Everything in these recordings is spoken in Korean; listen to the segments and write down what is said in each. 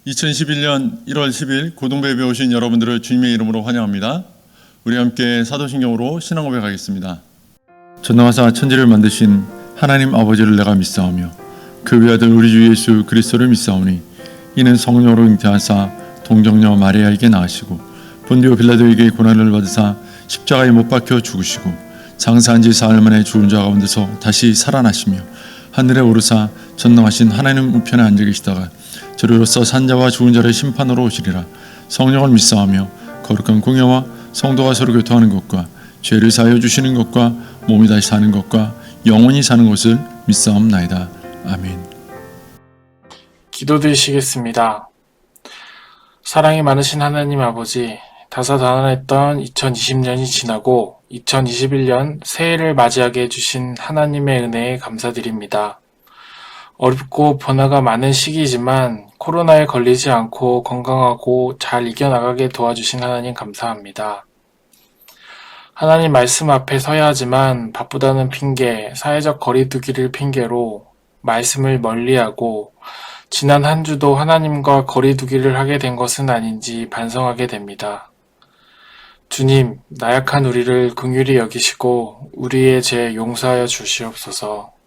2021년 1월 10일 고등부 예배 오신 여러분들을 주님의 이름으로 환영합니다. 우리 함께 사도신경으로 신앙 고백하겠습니다. 전능하사 천지를 만드신 하나님 아버지를 내가 믿사오며 그 외아들 우리 주 예수 그리스도를 믿사오니 이는 성령으로 잉태하사 동정녀 마리아에게 낳으시고 본디오 빌라도에게 고난을 받으사 십자가에 못 박혀 죽으시고 장사한 지 사흘 만에 죽은 자 가운데서 다시 살아나시며 하늘에 오르사 전능하신 하나님 우편에 앉아 계시다가 저리로서 산자와 죽은 자를 심판으로 오시리라. 성령을 믿사오며 거룩한 공예와 성도가 서로 교통하는 것과 죄를 사하여 주시는 것과 몸이 다시 사는 것과 영원히 사는 것을 믿사옵나이다. 아멘. 기도드리시겠습니다. 사랑이 많으신 하나님 아버지, 다사다난했던 2020년이 지나고 2021년 새해를 맞이하게 해주신 하나님의 은혜에 감사드립니다. 어렵고 변화가 많은 시기이지만 코로나에 걸리지 않고 건강하고 잘 이겨나가게 도와주신 하나님 감사합니다. 하나님 말씀 앞에 서야 하지만 바쁘다는 핑계, 사회적 거리두기를 핑계로 말씀을 멀리하고 지난 한 주도 하나님과 거리두기를 하게 된 것은 아닌지 반성하게 됩니다. 주님, 나약한 우리를 긍휼히 여기시고 우리의 죄 용서하여 주시옵소서.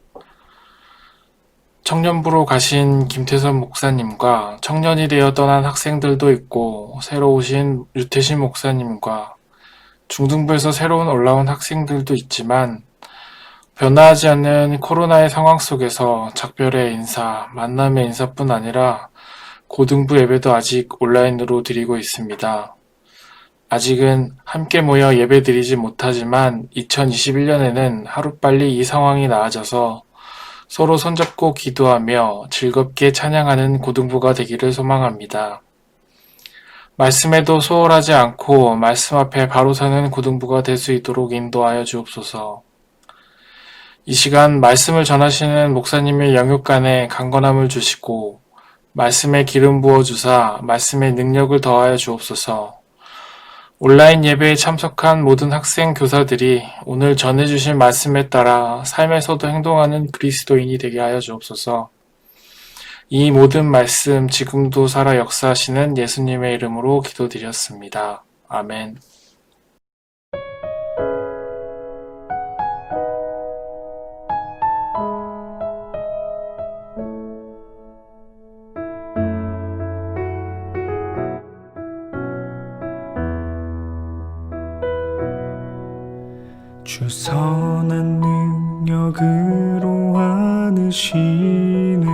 청년부로 가신 김태선 목사님과 청년이 되어 떠난 학생들도 있고 새로 오신 유태신 목사님과 중등부에서 새로 올라온 학생들도 있지만 변화하지 않는 코로나의 상황 속에서 작별의 인사, 만남의 인사뿐 아니라 고등부 예배도 아직 온라인으로 드리고 있습니다. 아직은 함께 모여 예배 드리지 못하지만 2021년에는 하루빨리 이 상황이 나아져서 서로 손잡고 기도하며 즐겁게 찬양하는 고등부가 되기를 소망합니다. 말씀에도 소홀하지 않고 말씀 앞에 바로 서는 고등부가 될 수 있도록 인도하여 주옵소서. 이 시간 말씀을 전하시는 목사님의 영육간에 강건함을 주시고 말씀에 기름 부어주사 말씀의 능력을 더하여 주옵소서. 온라인 예배에 참석한 모든 학생 교사들이 오늘 전해주신 말씀에 따라 삶에서도 행동하는 그리스도인이 되게 하여 주옵소서. 이 모든 말씀 지금도 살아 역사하시는 예수님의 이름으로 기도드렸습니다. 아멘. 주 선한 능력으로 안으시네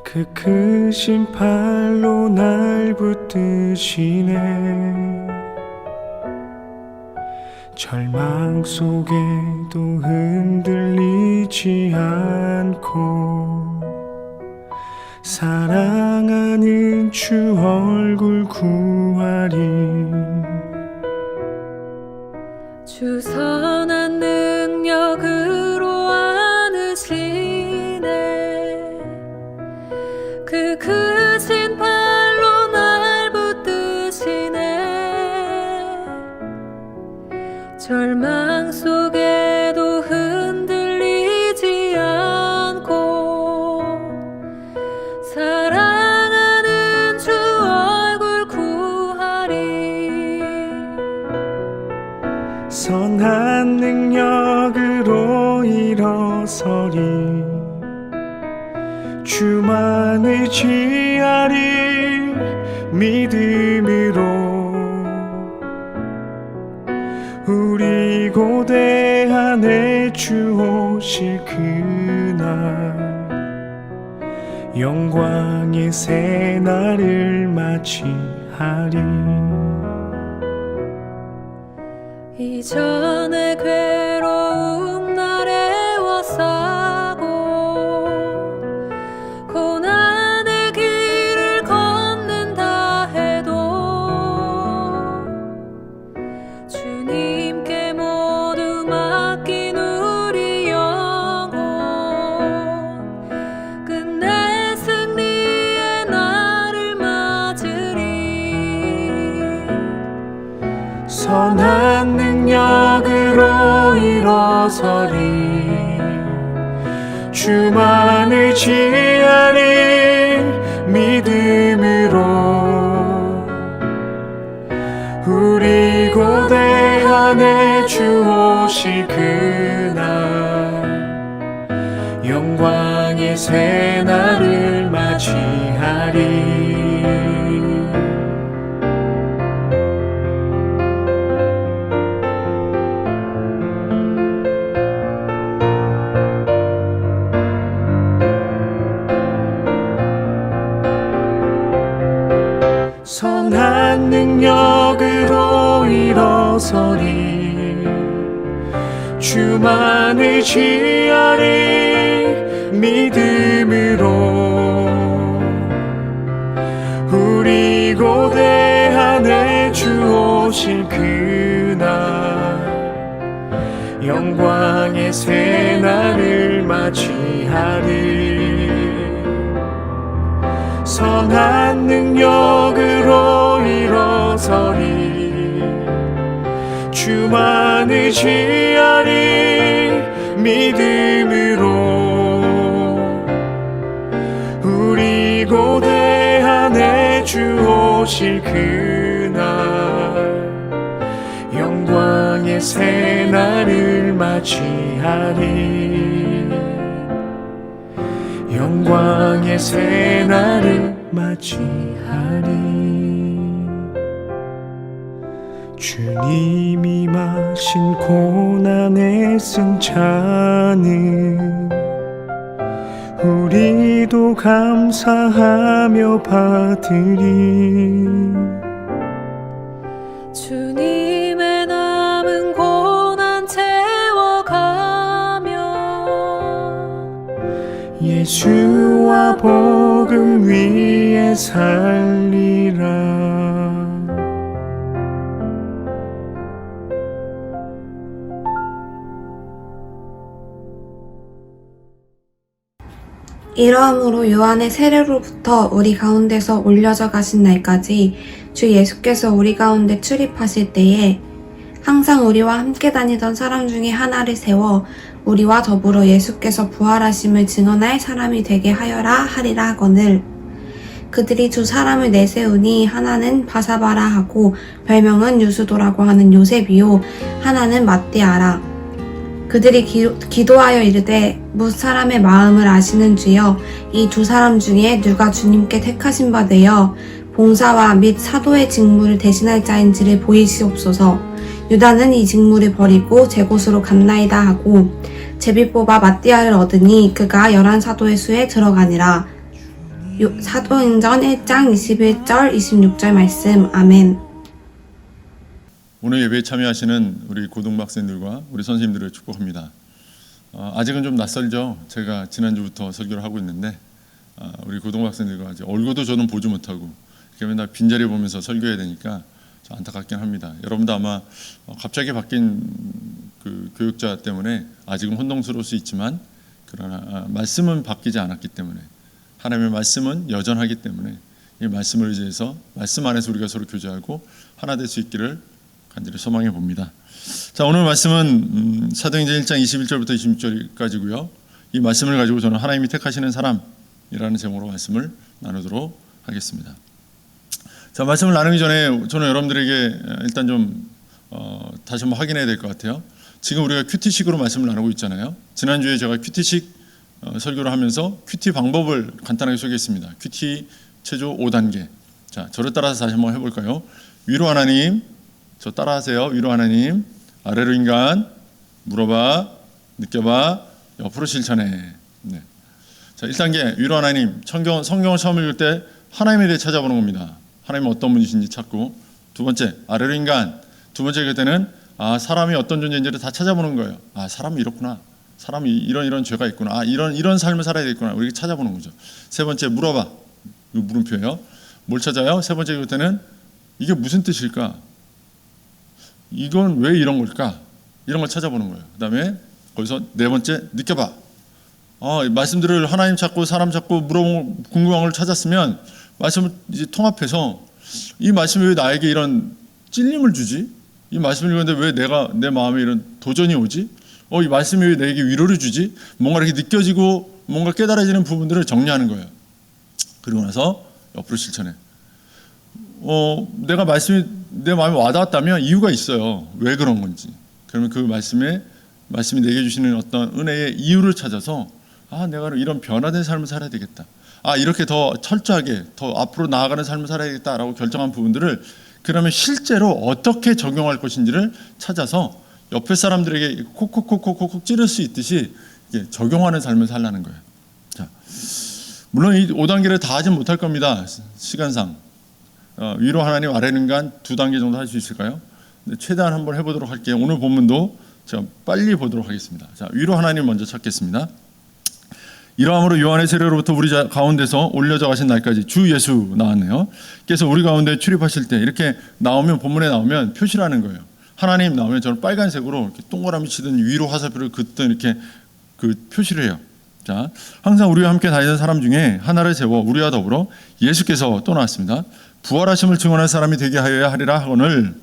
그 크신 팔로 날 붙드시네 절망 속에도 흔들리지 않고 사랑하는 주 얼굴 구하리 주 선한 능력으로 안으시네 그 크신 팔로 날 붙드시네 절망 속에도 흔들리지 않고 사랑하는 주 얼굴 구하리 선한 능력으로 일어서리 주만 의지하리 믿음으로 우리 고대 안에 주 오실 그날 영광의 새날을 맞이하리 이전의 괴로움 날에 와싸고 고난의 길을 걷는다 해도 주님께 모두 맡긴 우리 영혼 끝내 승리의 날을 맞으리 선한 능력으로 일어서리 주만 의지하리 영광의 새날을 맞이하리. 선한 능력으로 일어서리. 주만을 지하리. 믿음으로 우리 고대 안에 주 오실 그날 영광의 새날을 맞이하리. 선한 능력으로 일어서리. 주만을 지하리. 믿음으로 우리 고대 안에 주 오실 그날 영광의 새날을 맞이하리. 영광의 새날을 맞이하리. 주님이 마신 고난의 승차는 우리도 감사하며 받으리. 주님의 남은 고난 채워가며 예수와 복음 위에 살리라. 이러함으로 요한의 세례로부터 우리 가운데서 올려져 가신 날까지 주 예수께서 우리 가운데 출입하실 때에 항상 우리와 함께 다니던 사람 중에 하나를 세워 우리와 더불어 예수께서 부활하심을 증언할 사람이 되게 하여라 하리라 하거늘. 그들이 두 사람을 내세우니 하나는 바사바라 하고 별명은 유수도라고 하는 요셉이요 하나는 matthe아라. 그들이 기도하여 이르되 뭇 사람의 마음을 아시는 주여 이 두 사람 중에 누가 주님께 택하신 바 되어 봉사와 및 사도의 직무를 대신할 자인지를 보이시옵소서. 유다는 이 직무를 버리고 제 곳으로 갔나이다 하고 제비 뽑아 matthe아를 얻으니 그가 11사도의 수에 들어가니라. 사도행전 1장 21절 26절 말씀. 아멘. 오늘 예배에 참여하시는 우리 고등학생들과 우리 선생님들을 축복합니다. 아직은 좀 낯설죠. 제가 지난주부터 설교를 하고 있는데 우리 고등학생들과 아직 얼굴도 저는 보지 못하고 이렇게 맨날 빈자리 보면서 설교해야 되니까 좀 안타깝긴 합니다. 여러분도 아마 갑자기 바뀐 그 교육자 때문에 아직은 혼동스러울 수 있지만 그러나 말씀은 바뀌지 않았기 때문에 하나님의 말씀은 여전하기 때문에 이 말씀을 의지해서 말씀 안에서 우리가 서로 교제하고 하나 될 수 있기를 간절히 소망해 봅니다. 자, 오늘 말씀은 사도행전 1장 21절부터 26절까지고요. 이 말씀을 가지고 저는 하나님이 택하시는 사람이라는 제목으로 말씀을 나누도록 하겠습니다. 자, 말씀을 나누기 전에 저는 여러분들에게 일단 좀 다시 한번 확인해야 될 것 같아요. 지금 우리가 큐티식으로 말씀을 나누고 있잖아요. 지난주에 제가 큐티식 설교를 하면서 큐티 방법을 간단하게 소개했습니다. 큐티 체조 5단계. 자, 저를 따라서 다시 한번 해볼까요? 위로 하나님, 저 따라하세요. 위로 하나님, 아래로 인간, 물어봐, 느껴봐, 옆으로 실천해. 네. 자, 1단계 위로 하나님. 성경을 처음 읽을 때 하나님에 대해 찾아보는 겁니다. 하나님은 어떤 분이신지 찾고. 두 번째, 아래로 인간. 두 번째 읽을 때는 사람이 어떤 존재인지를 다 찾아보는 거예요. 사람이 이렇구나. 사람이 이런 죄가 있구나. 이런 삶을 살아야 되겠구나. 우리가 찾아보는 거죠. 세 번째, 물어봐. 이 물음표예요. 뭘 찾아요? 세 번째 읽을 때는 이게 무슨 뜻일까? 이건 왜 이런 걸까? 이런 걸 찾아보는 거예요. 그 다음에 거기서 네 번째, 느껴봐. 말씀들을 하나님 찾고 사람 찾고 물어보고 궁금한 걸 찾았으면 말씀을 이제 통합해서 이 말씀이 왜 나에게 이런 찔림을 주지? 이 말씀을 읽는데 왜 내 마음에 이런 도전이 오지? 이 말씀이 왜 내게 위로를 주지? 뭔가 이렇게 느껴지고 뭔가 깨달아지는 부분들을 정리하는 거예요. 그리고 나서 옆으로 실천해. 내가 말씀이 내 마음에 와닿았다면 이유가 있어요. 왜 그런 건지. 그러면 그 말씀이 내게 주시는 어떤 은혜의 이유를 찾아서 내가 이런 변화된 삶을 살아야 되겠다. 이렇게 더 철저하게 더 앞으로 나아가는 삶을 살아야겠다라고 결정한 부분들을 그러면 실제로 어떻게 적용할 것인지를 찾아서 옆에 사람들에게 콕콕콕콕콕 찌를 수 있듯이 적용하는 삶을 살라는 거예요. 자, 물론 이 5단계를 다 하진 못할 겁니다. 시간상. 위로 하나님, 아래 인간 2단계 정도 할 수 있을까요? 근데 최대한 한번 해보도록 할게요. 오늘 본문도 제가 빨리 보도록 하겠습니다. 자, 위로 하나님 먼저 찾겠습니다. 이러함으로 요한의 세례로부터 우리 가운데서 올려져 가신 날까지 주 예수 나왔네요. 그래서 우리 가운데 출입하실 때 이렇게 나오면, 본문에 나오면 표시라는 거예요. 하나님 나오면 저는 빨간색으로 이렇게 동그라미 치든 위로 화살표를 긋든 이렇게 그 표시를 해요. 자, 항상 우리와 함께 다니던 사람 중에 하나를 세워 우리와 더불어 예수께서 또 나왔습니다. 부활하심을 증언할 사람이 되게 하여야 하리라 하거늘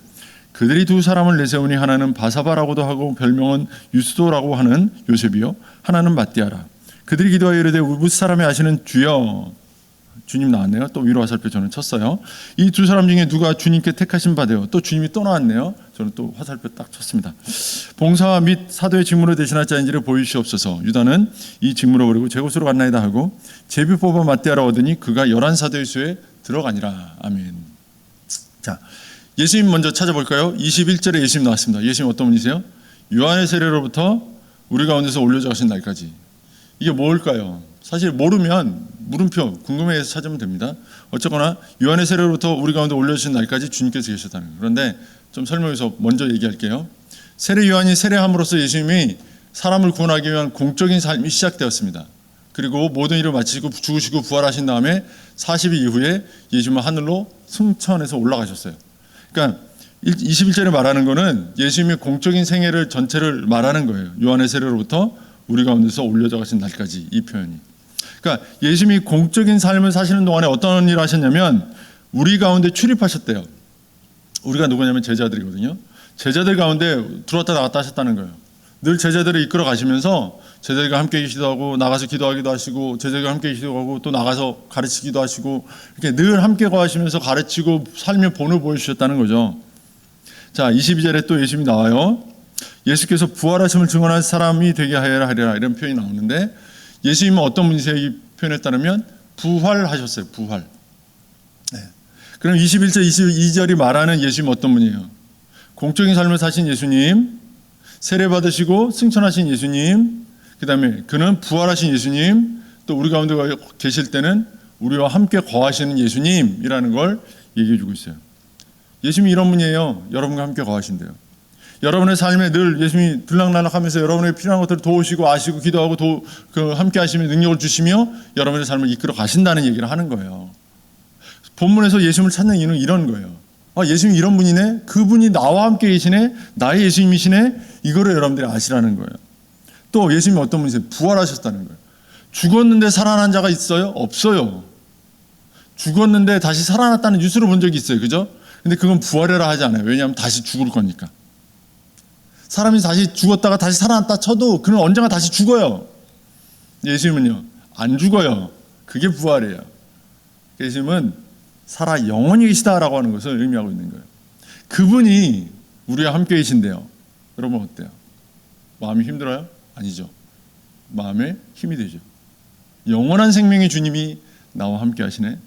그들이 2사람을 내세우니 하나는 바사바라고도 하고 별명은 유스도라고 하는 요셉이요 하나는 마띠아라. 그들이 기도하여 이르되 무사람이 아시는 주여. 주님 나왔네요. 또 위로 화살표 저는 쳤어요. 이 2사람 중에 누가 주님께 택하신 바되요. 또 주님이 또 나왔네요. 저는 또 화살표 딱 쳤습니다. 봉사와 및 사도의 직무를 대신할 자인지를 보이시옵소서. 유다는 이 직무를 버리고 제 곳으로 갔나이다 하고 제비 뽑아 마띠아라 얻으니 그가 11사도의 수에 들어가니라. 아멘. 자, 예수님 먼저 찾아볼까요? 21절에 예수님 나왔습니다. 예수님 어떤 분이세요? 요한의 세례로부터 우리 가운데서 올려져 가신 날까지. 이게 뭘까요? 사실 모르면 물음표 궁금해서 찾으면 됩니다. 어쨌거나 요한의 세례로부터 우리 가운데 올려주신 날까지 주님께서 계셨다는 거예요. 그런데 좀 설명해서 먼저 얘기할게요. 세례 요한이 세례함으로써 예수님이 사람을 구원하기 위한 공적인 삶이 시작되었습니다. 그리고 모든 일을 마치시고 죽으시고 부활하신 다음에 40일 이후에 예수님은 하늘로 승천해서 올라가셨어요. 그러니까 21절에 말하는 거는 예수님의 공적인 생애를 전체를 말하는 거예요. 요한의 세례로부터 우리 가운데서 올려져 가신 날까지, 이 표현이. 그러니까 예수님이 공적인 삶을 사시는 동안에 어떤 일을 하셨냐면 우리 가운데 출입하셨대요. 우리가 누구냐면 제자들이거든요. 제자들 가운데 들어왔다 나갔다 하셨다는 거예요. 늘 제자들을 이끌어 가시면서 제자들과 함께 계시기도 하고 나가서 기도하기도 하시고 제자들과 함께 계시기도 하고 또 나가서 가르치기도 하시고 이렇게 늘 함께 거하시면서 가르치고 삶의 본을 보여주셨다는 거죠. 자, 22절에 또 예수님이 나와요. 예수께서 부활하심을 증언할 사람이 되게 하여야 하리라 이런 표현이 나오는데 예수님은 어떤 분이세요? 이 표현에 따르면 부활하셨어요. 부활. 네. 그럼 21절, 22절이 말하는 예수님은 어떤 분이에요? 공적인 삶을 사신 예수님, 세례 받으시고 승천하신 예수님, 그 다음에 그는 부활하신 예수님, 또 우리 가운데 계실 때는 우리와 함께 거하시는 예수님이라는 걸 얘기해 주고 있어요. 예수님이 이런 분이에요. 여러분과 함께 거하신대요. 여러분의 삶에 늘 예수님이 들락날락하면서 여러분에게 필요한 것들을 도우시고 아시고 기도하고 함께 하시며 능력을 주시며 여러분의 삶을 이끌어 가신다는 얘기를 하는 거예요. 본문에서 예수님을 찾는 이유는 이런 거예요. 예수님이 이런 분이네. 그분이 나와 함께 계시네. 나의 예수님이시네. 이거를 여러분들이 아시라는 거예요. 또 예수님이 어떤 분이세요? 부활하셨다는 거예요. 죽었는데 살아난 자가 있어요? 없어요. 죽었는데 다시 살아났다는 뉴스를 본 적이 있어요. 그죠? 근데 그건 부활이라 하지 않아요. 왜냐하면 다시 죽을 거니까. 사람이 다시 죽었다가 다시 살아났다 쳐도 그는 언젠가 다시 죽어요. 예수님은요, 안 죽어요. 그게 부활이에요. 예수님은 살아 영원히 계시다라고 하는 것을 의미하고 있는 거예요. 그분이 우리와 함께 계신데요. 여러분 어때요? 마음이 힘들어요? 아니죠. 마음에 힘이 되죠. 영원한 생명의 주님이 나와 함께 하시네.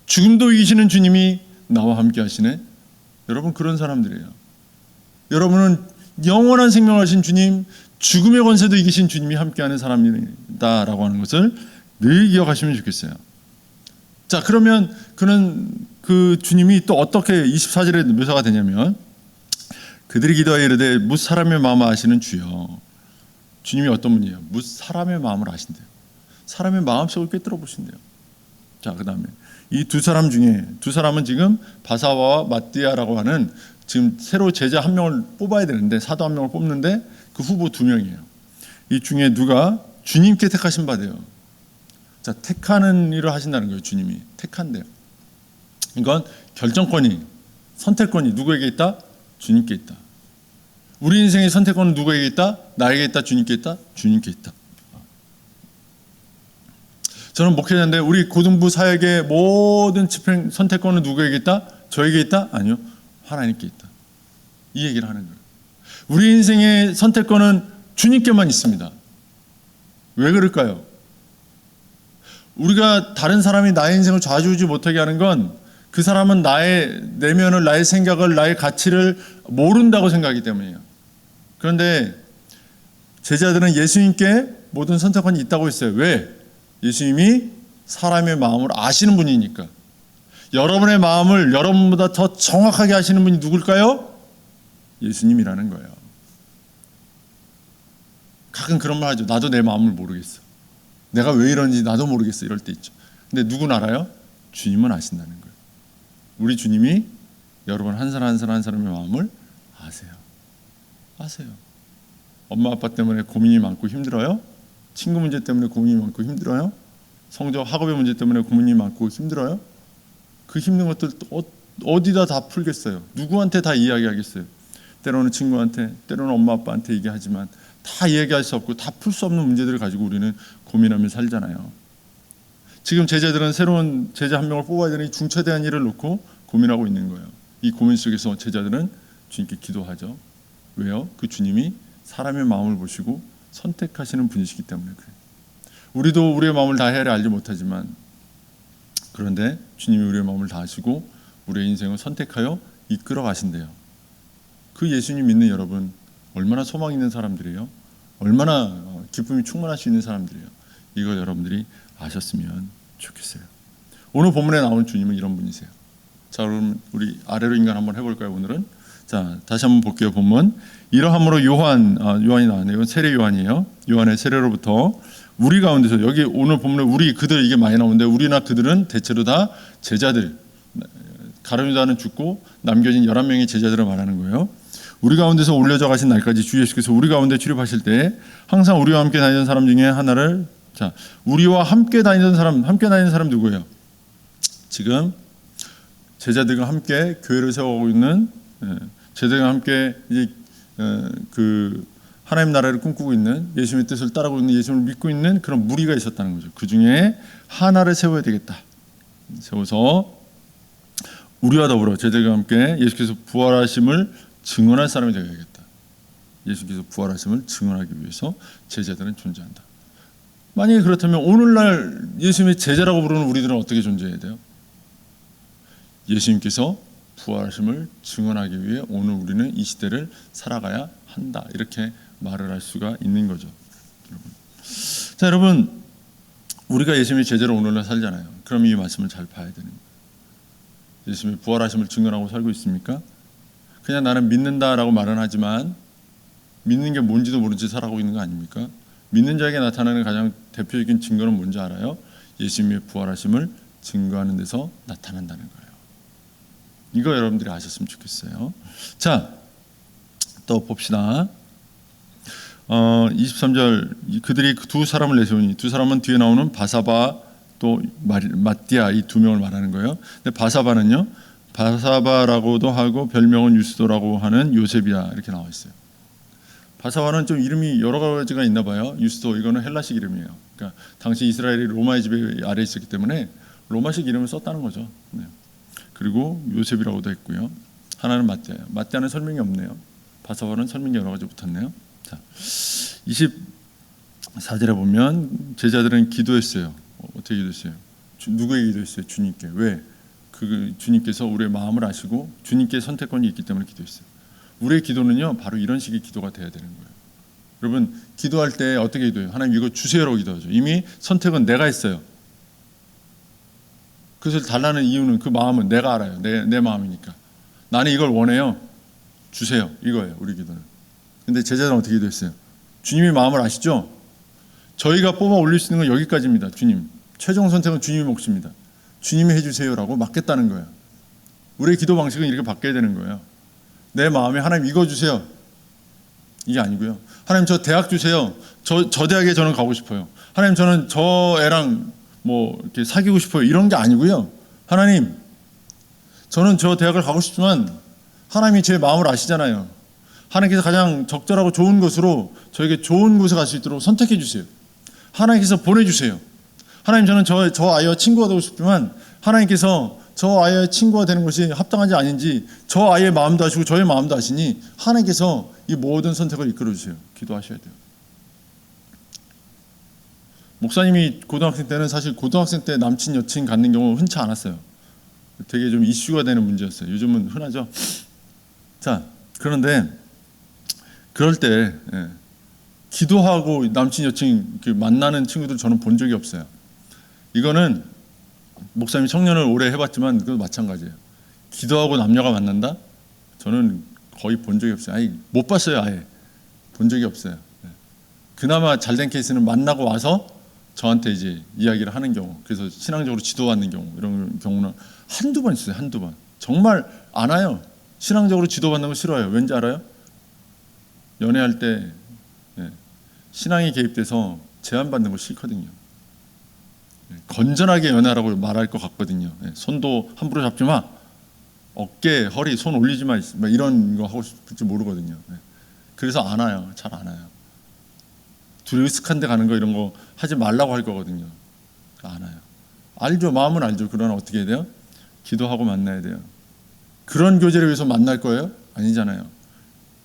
죽음도 이기시는 주님이 나와 함께 하시네. 여러분 그런 사람들이에요. 여러분은 영원한 생명을 하신 주님, 죽음의 권세도 이기신 주님이 함께하는 사람이다라고 하는 것을 늘 기억하시면 좋겠어요. 자, 그러면 그 주님이 또 어떻게 24절에 묘사가 되냐면 그들이 기도하여 이르되 뭇 사람의 마음을 아시는 주여. 주님이 어떤 분이에요? 뭇 사람의 마음을 아신대요. 사람의 마음속을 꿰뚫어 보신대요. 자, 그 다음에 이 2사람 중에 2사람은 지금 바사바와 마띠아라고 하는 지금 새로 제자 1명을 뽑아야 되는데 사도 1명을 뽑는데 그 후보 2명이에요. 이 중에 누가 주님께 택하신 바돼요. 자, 택하는 일을 하신다는 거예요. 주님이 택한대요. 이건 결정권이, 선택권이 누구에게 있다? 주님께 있다. 우리 인생의 선택권은 누구에게 있다? 나에게 있다? 주님께 있다? 주님께 있다. 저는 목회자인데 우리 고등부 사역의 모든 집행 선택권은 누구에게 있다? 저에게 있다? 아니요. 하나님께 있다. 이 얘기를 하는 거예요. 우리 인생의 선택권은 주님께만 있습니다. 왜 그럴까요? 우리가 다른 사람이 나의 인생을 좌지우지 못하게 하는 건 그 사람은 나의 내면을, 나의 생각을, 나의 가치를 모른다고 생각하기 때문이에요. 그런데 제자들은 예수님께 모든 선택권이 있다고 했어요. 왜? 예수님이 사람의 마음을 아시는 분이니까. 여러분의 마음을 여러분보다 더 정확하게 아시는 분이 누굴까요? 예수님이라는 거예요. 가끔 그런 말 하죠. 나도 내 마음을 모르겠어. 내가 왜 이러는지 나도 모르겠어. 이럴 때 있죠. 근데 누군 알아요? 주님은 아신다는 거예요. 우리 주님이 여러분 한 사람 한 사람 한 사람의 마음을 아세요. 아세요. 엄마 아빠 때문에 고민이 많고 힘들어요? 친구 문제 때문에 고민이 많고 힘들어요? 성적 학업의 문제 때문에 고민이 많고 힘들어요? 그 힘든 것들 어디다 다 풀겠어요? 누구한테 다 이야기하겠어요? 때로는 친구한테, 때로는 엄마 아빠한테 얘기하지만 다 이야기할 수 없고 다 풀 수 없는 문제들을 가지고 우리는 고민하며 살잖아요. 지금 제자들은 새로운 제자 한 명을 뽑아야 되니 중차대한 일을 놓고 고민하고 있는 거예요. 이 고민 속에서 제자들은 주님께 기도하죠. 왜요? 그 주님이 사람의 마음을 보시고 선택하시는 분이시기 때문에 그래요. 우리도 우리의 마음을 다 헤아려 알지 못하지만 그런데 주님이 우리의 마음을 다 아시고 우리의 인생을 선택하여 이끌어 가신대요. 그 예수님 믿는 여러분 얼마나 소망 있는 사람들이에요? 얼마나 기쁨이 충만할 수 있는 사람들이에요? 이걸 여러분들이 아셨으면 좋겠어요. 오늘 본문에 나오는 주님은 이런 분이세요. 자, 그럼 우리 아래로 인간 한번 해볼까요? 오늘은 자 다시 한번 볼게요. 본문 이러함으로 요한이 나왔네요. 이건 세례 요한이에요. 요한의 세례로부터 우리 가운데서 여기 오늘 본문에 우리 그들 이게 많이 나오는데 우리나 그들은 대체로 다 제자들 가룟유다는 죽고 남겨진 11명의 제자들을 말하는 거예요. 우리 가운데서 올려져 가신 날까지 주 예수께서 우리 가운데 출입하실 때 항상 우리와 함께 다니던 사람 중에 하나를 자 우리와 함께 다니는 사람 누구예요? 지금 제자들과 함께 교회를 세워가고 있는 제자들과 함께 이제 그 하나님 나라를 꿈꾸고 있는 예수님의 뜻을 따르고 있는 예수님을 믿고 있는 그런 무리가 있었다는 거죠. 그 중에 하나를 세워야 되겠다. 세워서 우리와 더불어 제자들과 함께 예수께서 부활하심을 증언할 사람이 되어야겠다. 예수께서 부활하심을 증언하기 위해서 제자들은 존재한다. 만약에 그렇다면 오늘날 예수님의 제자라고 부르는 우리들은 어떻게 존재해야 돼요? 예수님께서 부활하심을 증언하기 위해 오늘 우리는 이 시대를 살아가야 한다. 이렇게 말을 할 수가 있는 거죠. 여러분. 자, 여러분 우리가 예수님의 제자로 오늘날 살잖아요. 그럼 이 말씀을 잘 봐야 되는 거예요. 예수님의 부활하심을 증언하고 살고 있습니까? 그냥 나는 믿는다라고 말은 하지만 믿는 게 뭔지도 모르지 살아가고 있는 거 아닙니까? 믿는 자에게 나타나는 가장 대표적인 증거는 뭔지 알아요? 예수님의 부활하심을 증거하는 데서 나타난다는 거예요. 이거 여러분들이 아셨으면 좋겠어요. 자, 또 봅시다. 23절 그들이 두 사람을 내세우니 두 사람은 뒤에 나오는 바사바 또 마띠아 이 두 명을 말하는 거예요. 근데 바사바는요. 바사바라고도 하고 별명은 유스도라고 하는 요셉이야 이렇게 나와 있어요. 바사바는 좀 이름이 여러 가지가 있나 봐요. 유스도 이거는 헬라식 이름이에요. 그러니까 당시 이스라엘이 로마의 지배 아래에 있었기 때문에 로마식 이름을 썼다는 거죠. 네. 그리고 요셉이라고도 했고요. 하나는 마띠아예요. 마띠아는 설명이 없네요. 바사바는 설명이 여러 가지 붙었네요. 자, 24절에 보면 제자들은 기도했어요. 어떻게 기도했어요? 누구에게 기도했어요? 주님께. 왜? 그 주님께서 우리의 마음을 아시고 주님께 선택권이 있기 때문에 기도했어요. 우리의 기도는요 바로 이런 식의 기도가 돼야 되는 거예요. 여러분 기도할 때 어떻게 기도해요? 하나님 이거 주세요라고 기도하죠. 이미 선택은 내가 했어요. 그것을 달라는 이유는 그 마음은 내가 알아요. 내 마음이니까. 나는 이걸 원해요. 주세요. 이거예요. 우리 기도는. 근데 제자들은 어떻게 기도했어요? 주님이 마음을 아시죠? 저희가 뽑아 올릴 수 있는 건 여기까지입니다. 주님. 최종 선택은 주님의 몫입니다. 주님이 해주세요라고 맡겠다는 거예요. 우리의 기도 방식은 이렇게 바뀌어야 되는 거예요. 내 마음에 하나님 이거 주세요. 이게 아니고요. 하나님 저 대학 주세요. 저 대학에 저는 가고 싶어요. 하나님 저는 저 애랑 뭐 이렇게 사귀고 싶어요. 이런 게 아니고요. 하나님 저는 저 대학을 가고 싶지만 하나님이 제 마음을 아시잖아요. 하나님께서 가장 적절하고 좋은 것으로 저에게 좋은 곳에 갈 수 있도록 선택해 주세요. 하나님께서 보내주세요. 하나님 저는 저 아이와 친구가 되고 싶지만 하나님께서 저 아이의 친구가 되는 것이 합당한지 아닌지 저 아이의 마음도 아시고 저의 마음도 아시니 하나님께서 이 모든 선택을 이끌어 주세요. 기도하셔야 돼요. 목사님이 고등학생 때는 사실 고등학생 때 남친 여친 갖는 경우 흔치 않았어요. 되게 좀 이슈가 되는 문제였어요. 요즘은 흔하죠. 자, 그런데 그럴 때 기도하고 남친 여친 만나는 친구들 저는 본 적이 없어요. 이거는 목사님이 청년을 오래 해봤지만 그것도 마찬가지예요. 기도하고 남녀가 만난다? 저는 거의 본 적이 없어요. 아니, 못 봤어요. 아예 본 적이 없어요. 그나마 잘된 케이스는 만나고 와서 저한테 이제 이야기를 하는 경우, 그래서 신앙적으로 지도받는 경우, 이런 경우는 한두 번 있어요. 한두 번. 정말 안 와요. 신앙적으로 지도받는 거 싫어요. 왠지 알아요? 연애할 때 신앙이 개입돼서 제한받는 거 싫거든요. 건전하게 연애하라고 말할 것 같거든요. 손도 함부로 잡지 마, 어깨, 허리, 손 올리지 마, 이런 거 하고 싶을지 모르거든요. 그래서 안 와요. 잘 안 와요. 둘이 으슥한 데 가는 거 이런 거 하지 말라고 할 거거든요. 안 와요. 알죠. 마음은 알죠. 그러나 어떻게 해야 돼요? 기도하고 만나야 돼요. 그런 교제를 위해서 만날 거예요? 아니잖아요.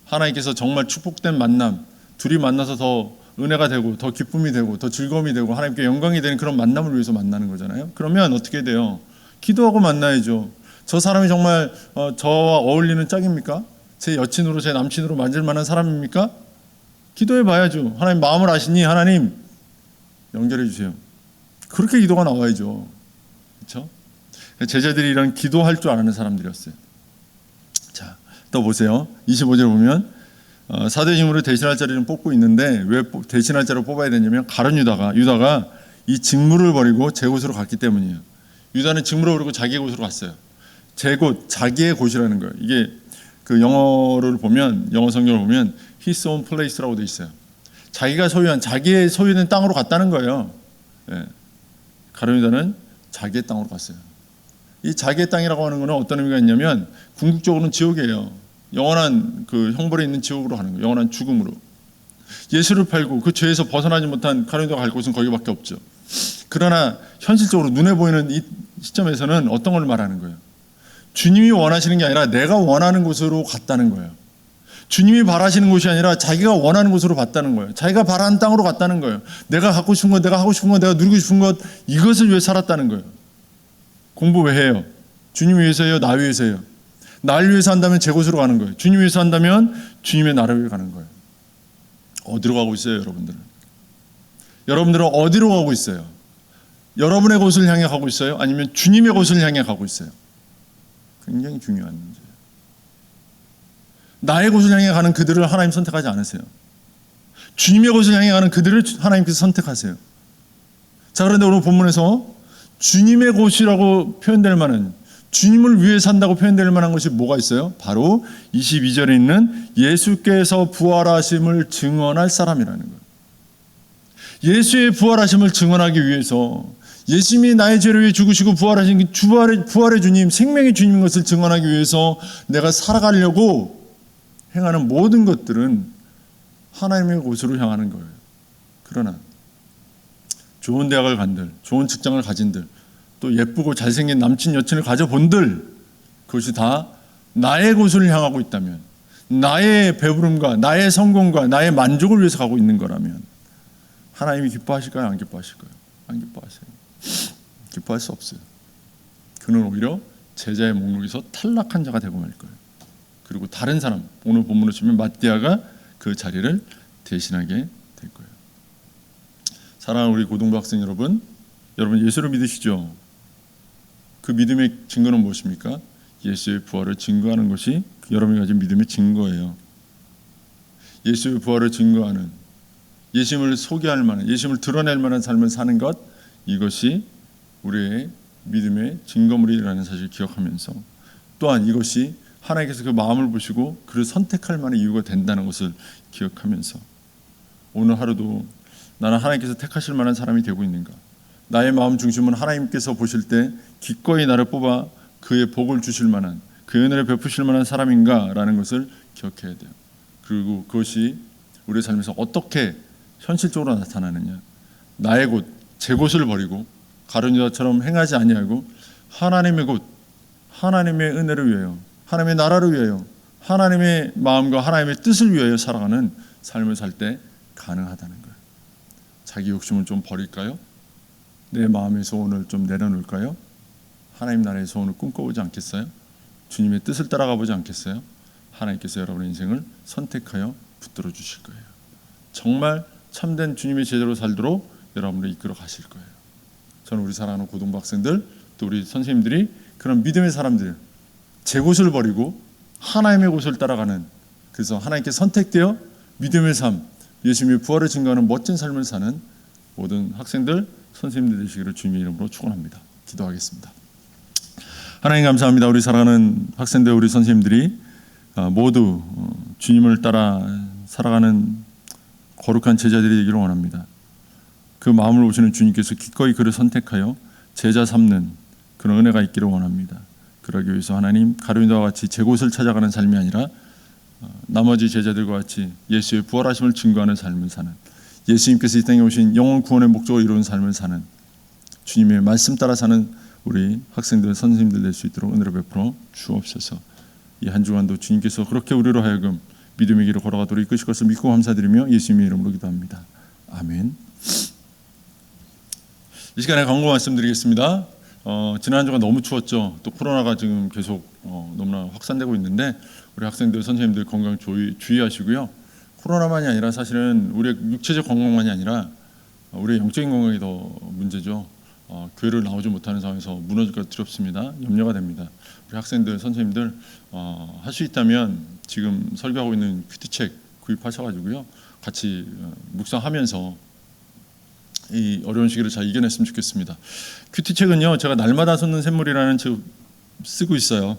하나님께서 정말 축복된 만남, 둘이 만나서 더 은혜가 되고 더 기쁨이 되고 더 즐거움이 되고 하나님께 영광이 되는 그런 만남을 위해서 만나는 거잖아요. 그러면 어떻게 돼요? 기도하고 만나야죠. 저 사람이 정말 저와 어울리는 짝입니까? 제 여친으로 제 남친으로 만질 만한 사람입니까? 기도해 봐야죠. 하나님 마음을 아시니 하나님 연결해 주세요. 그렇게 기도가 나와야죠. 그렇죠? 제자들이 이런 기도할 줄 아는 사람들이었어요. 자, 또 보세요. 25절 보면 사도행전으로 대신할 자리는 뽑고 있는데 왜 대신할 자로 뽑아야 되냐면 가룟 유다가 이 직무를 버리고 제 곳으로 갔기 때문이에요. 유다는 직무를 버리고 자기의 곳으로 갔어요. 제 곳, 자기의 곳이라는 거예요. 이게 그 영어를 보면, 영어 성경을 보면 his own place라고 돼 있어요. 자기가 소유한, 자기의 소유된 땅으로 갔다는 거예요. 가룟 유다는 자기의 땅으로 갔어요. 이 자기의 땅이라고 하는 것은 어떤 의미가 있냐면 궁극적으로는 지옥이에요. 영원한 그 형벌에 있는 지옥으로 가는 거예요. 영원한 죽음으로. 예수를 팔고 그 죄에서 벗어나지 못한 가룟 유다가 갈 곳은 거기밖에 없죠. 그러나 현실적으로 눈에 보이는 이 시점에서는 어떤 걸 말하는 거예요? 주님이 원하시는 게 아니라 내가 원하는 곳으로 갔다는 거예요. 주님이 바라시는 곳이 아니라 자기가 원하는 곳으로 갔다는 거예요. 자기가 바라는 땅으로 갔다는 거예요. 내가 갖고 싶은 것, 내가 하고 싶은 것, 내가 누리고 싶은 것, 이것을 위해 살았다는 거예요. 공부 왜 해요? 주님 위해서요? 나 위해서요? 날 위해서 한다면 제 곳으로 가는 거예요. 주님 위해서 한다면 주님의 나라를 위해 가는 거예요. 어디로 가고 있어요, 여러분들은? 여러분들은 어디로 가고 있어요? 여러분의 곳을 향해 가고 있어요? 아니면 주님의 곳을 향해 가고 있어요? 굉장히 중요한 문제예요. 나의 곳을 향해 가는 그들을 하나님 선택하지 않으세요. 주님의 곳을 향해 가는 그들을 하나님께서 선택하세요. 자, 그런데 오늘 본문에서 주님의 곳이라고 표현될 만한, 주님을 위해 산다고 표현될 만한 것이 뭐가 있어요? 바로 22절에 있는 예수께서 부활하심을 증언할 사람이라는 거예요. 예수의 부활하심을 증언하기 위해서, 예수님이 나의 죄를 위해 죽으시고 부활하신 그 부활의 주님, 생명의 주님인 것을 증언하기 위해서 내가 살아가려고 행하는 모든 것들은 하나님의 곳으로 향하는 거예요. 그러나 좋은 대학을 간들, 좋은 직장을 가진들, 또 예쁘고 잘생긴 남친 여친을 가져본들, 그것이 다 나의 곳을 향하고 있다면, 나의 배부름과 나의 성공과 나의 만족을 위해서 가고 있는 거라면 하나님이 기뻐하실까요? 안 기뻐하실까요? 안 기뻐하세요. 기뻐할 수 없어요. 그는 오히려 제자의 목록에서 탈락한 자가 되고 말 거예요. 그리고 다른 사람, 오늘 본문을 치면 마띠아가 그 자리를 대신하게 될 거예요. 사랑하는 우리 고등부 학생 여러분, 여러분 예수를 믿으시죠? 그 믿음의 증거는 무엇입니까? 예수의 부활을 증거하는 것이 여러분이 가진 믿음의 증거예요. 예수의 부활을 증거하는, 예수님을 소개할 만한, 예수님을 드러낼 만한 삶을 사는 것, 이것이 우리의 믿음의 증거물이라는 사실을 기억하면서, 또한 이것이 하나님께서 그 마음을 보시고 그를 선택할 만한 이유가 된다는 것을 기억하면서, 오늘 하루도 나는 하나님께서 택하실 만한 사람이 되고 있는가, 나의 마음 중심은 하나님께서 보실 때 기꺼이 나를 뽑아 그의 복을 주실 만한, 그의 은혜를 베푸실 만한 사람인가 라는 것을 기억해야 돼요. 그리고 그것이 우리의 삶에서 어떻게 현실적으로 나타나느냐, 나의 곳, 제 곳을 버리고 가룟 유다처럼 행하지 아니하고 하나님의 곳, 하나님의 은혜를 위하여, 하나님의 나라를 위하여, 하나님의 마음과 하나님의 뜻을 위하여 살아가는 삶을 살 때 가능하다는 거예요. 자기 욕심을 좀 버릴까요? 내 마음의 소원을 좀 내려놓을까요? 하나님 나라의 소원을 꿈꿔보지 않겠어요? 주님의 뜻을 따라가 보지 않겠어요? 하나님께서 여러분의 인생을 선택하여 붙들어 주실 거예요. 정말 참된 주님의 제자로 살도록 여러분을 이끌어 가실 거예요. 저는 우리 사랑하는 고등부 학생들, 또 우리 선생님들이 그런 믿음의 사람들, 제 곳을 버리고 하나님의 곳을 따라가는, 그래서 하나님께 선택되어 믿음의 삶, 예수님의 부활을 증거하는 멋진 삶을 사는 모든 학생들, 선생님들 되시기를 주님의 이름으로 축원합니다. 기도하겠습니다. 하나님 감사합니다. 우리 사랑하는 학생들, 우리 선생님들이 모두 주님을 따라 살아가는 거룩한 제자들이 되기를 원합니다. 그 마음을 보시는 주님께서 기꺼이 그를 선택하여 제자 삼는 그런 은혜가 있기를 원합니다. 그러기 위해서 하나님, 가룟이와 같이 제 곳을 찾아가는 삶이 아니라 나머지 제자들과 같이 예수의 부활하심을 증거하는 삶을 사는, 예수님께서 이 땅에 오신 영혼 구원의 목적을 이루는 삶을 사는, 주님의 말씀 따라 사는 우리 학생들, 선생님들 될 수 있도록 은혜를 베풀어 주옵소서. 이 한 주간도 주님께서 그렇게 우리로 하여금 믿음의 길을 걸어가도록 이끄실 것을 믿고 감사드리며 예수님의 이름으로 기도합니다. 아멘. 이 시간에 광고 말씀드리겠습니다. 지난 한 주간 너무 추웠죠. 또 코로나가 지금 계속 너무나 확산되고 있는데 우리 학생들, 선생님들 건강 주의하시고요. 코로나만이 아니라 사실은 우리의 육체적 건강만이 아니라 우리의 영적인 건강이 더 문제죠. 교회를 나오지 못하는 상황에서 무너질까 두렵습니다. 염려가 됩니다. 우리 학생들, 선생님들 할 수 있다면 지금 설교하고 있는 큐티책 구입하셔가지고요. 같이 묵상하면서 이 어려운 시기를 잘 이겨냈으면 좋겠습니다. 큐티책은요, 제가 날마다 솟는 샘물이라는 책 쓰고 있어요.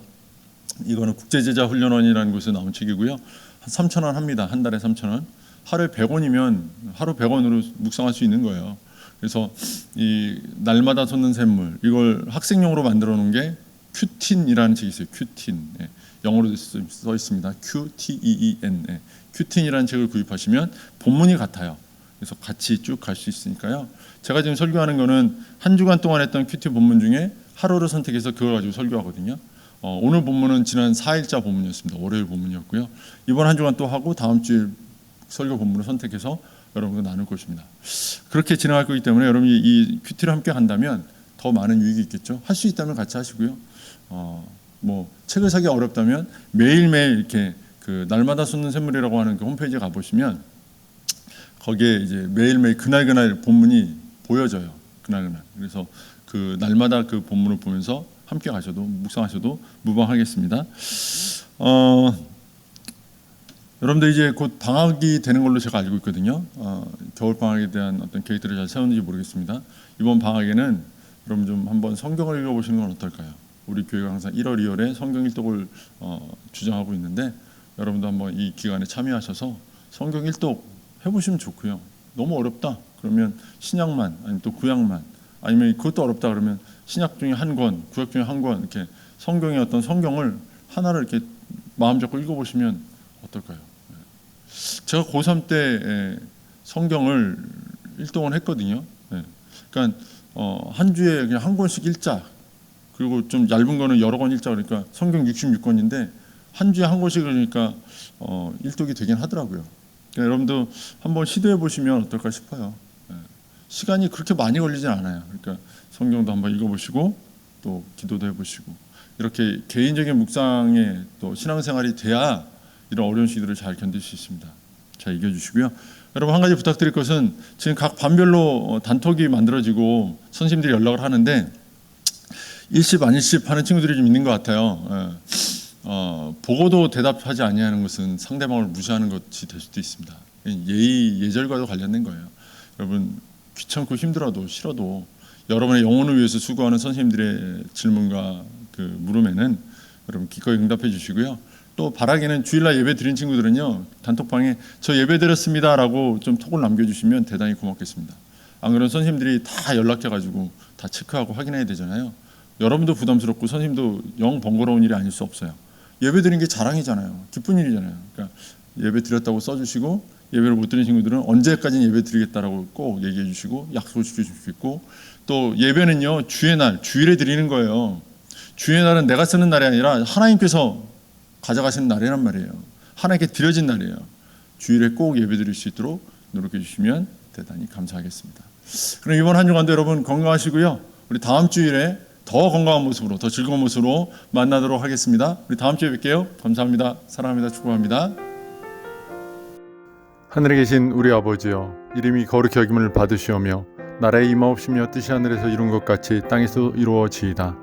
이거는 국제제자훈련원이라는 곳에서 나온 책이고요. 한 3,000원 합니다. 한 달에 3,000원. 하루에 100원이면 하루 100원으로 묵상할 수 있는 거예요. 그래서 이 날마다 솟는 샘물, 이걸 학생용으로 만들어 놓은 게 큐틴이라는 책이 있어요. 큐틴. 영어로 써 있습니다. QTEEN. 큐틴이라는 책을 구입하시면 본문이 같아요. 그래서 같이 쭉 갈 수 있으니까요. 제가 지금 설교하는 거는 한 주간 동안 했던 큐티 본문 중에 하루를 선택해서 그걸 가지고 설교하거든요. 오늘 본문은 지난 4일자 본문이었습니다. 월요일 본문이었고요. 이번 한 주간 또 하고 다음 주일 설교 본문을 선택해서 여러분과 나눌 것입니다. 그렇게 진행할 거기 때문에 여러분이 이 큐티를 함께 한다면 더 많은 유익이 있겠죠. 할 수 있다면 같이 하시고요. 뭐 책을 사기 어렵다면 매일매일 이렇게 그 날마다 쏟는 샘물이라고 하는 그 홈페이지에 가보시면 거기에 이제 매일매일 그날 본문이 보여져요. 그날. 그래서 그 날마다 그 본문을 보면서 함께 가셔도 묵상하셔도 무방하겠습니다. 여러분들 이제 곧 방학이 되는 걸로 제가 알고 있거든요. 겨울 방학에 대한 어떤 계획들을 잘 세웠는지 모르겠습니다. 이번 방학에는 여러분 좀 한번 성경을 읽어보시는 건 어떨까요? 우리 교회가 항상 1월, 2월에 성경 일독을 주장하고 있는데 여러분도 한번 이 기간에 참여하셔서 성경 일독 해보시면 좋고요. 너무 어렵다 그러면 신약만, 아니면 또 구약만, 아니면 그것도 어렵다 그러면 신약 중에 한 권, 구약 중에 한 권, 이렇게 성경의 어떤 성경을 하나를 이렇게 마음 잡고 읽어보시면 어떨까요? 제가 고3 때 성경을 일독을 했거든요. 그러니까 한 주에 그냥 한 권씩 읽자. 그리고 좀 얇은 거는 여러 권 읽자. 그러니까 성경 66권인데 한 주에 한 권씩 그러니까 일독이 되긴 하더라고요. 그러니까 여러분도 한번 시도해 보시면 어떨까 싶어요. 시간이 그렇게 많이 걸리진 않아요. 그러니까 성경도 한번 읽어보시고 또 기도도 해보시고 이렇게 개인적인 묵상에 또 신앙생활이 돼야 이런 어려운 시기들을 잘 견딜 수 있습니다. 잘 이겨주시고요. 여러분 한 가지 부탁드릴 것은 지금 각 반별로 단톡이 만들어지고 선생님들이 연락을 하는데 일십 안일십 하는 친구들이 좀 있는 것 같아요. 보고도 대답하지 아니하는 것은 상대방을 무시하는 것이 될 수도 있습니다. 예의 예절과도 관련된 거예요. 여러분 귀찮고 힘들어도 싫어도 여러분의 영혼을 위해서 수고하는 선생님들의 질문과 그 물음에는 여러분 기꺼이 응답해 주시고요. 또 바라기는 주일날 예배 드린 친구들은요 단톡방에 저 예배 드렸습니다라고 좀 톡을 남겨주시면 대단히 고맙겠습니다. 안 그러면 선생님들이 다 연락해가지고 다 체크하고 확인해야 되잖아요. 여러분도 부담스럽고 선생님도 영 번거로운 일이 아닐 수 없어요. 예배 드린 게 자랑이잖아요. 기쁜 일이잖아요. 그러니까 예배 드렸다고 써주시고 예배를 못 드린 친구들은 언제까지는 예배 드리겠다라고 꼭 얘기해 주시고 약속을 지켜주시고 또 예배는요 주의 날 주일에 드리는 거예요. 주의 날은 내가 쓰는 날이 아니라 하나님께서 가져가시는 날이란 말이에요. 하나님께 드려진 날이에요. 주일에 꼭 예배 드릴 수 있도록 노력해 주시면 대단히 감사하겠습니다. 그럼 이번 한 주간도 여러분 건강하시고요. 우리 다음 주일에 더 건강한 모습으로, 더 즐거운 모습으로 만나도록 하겠습니다. 우리 다음 주에 뵐게요. 감사합니다. 사랑합니다. 축복합니다. 하늘에 계신 우리 아버지여, 이름이 거룩히 여김을 받으시오며 나라의 임하옵시며 뜻이 하늘에서 이룬 것 같이 땅에서 이루어지이다.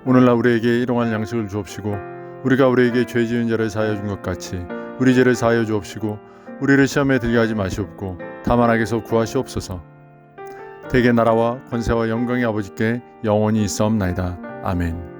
오늘날 우리에게 일용할 양식을 주옵시고 우리가 우리에게 죄 지은 자를 사하여 준 것 같이 우리 죄를 사하여 주옵시고 우리를 시험에 들게 하지 마시옵고 다만 악에서 구하시옵소서. 대개 나라와 권세와 영광의 아버지께 영원히 있사옵나이다. 아멘.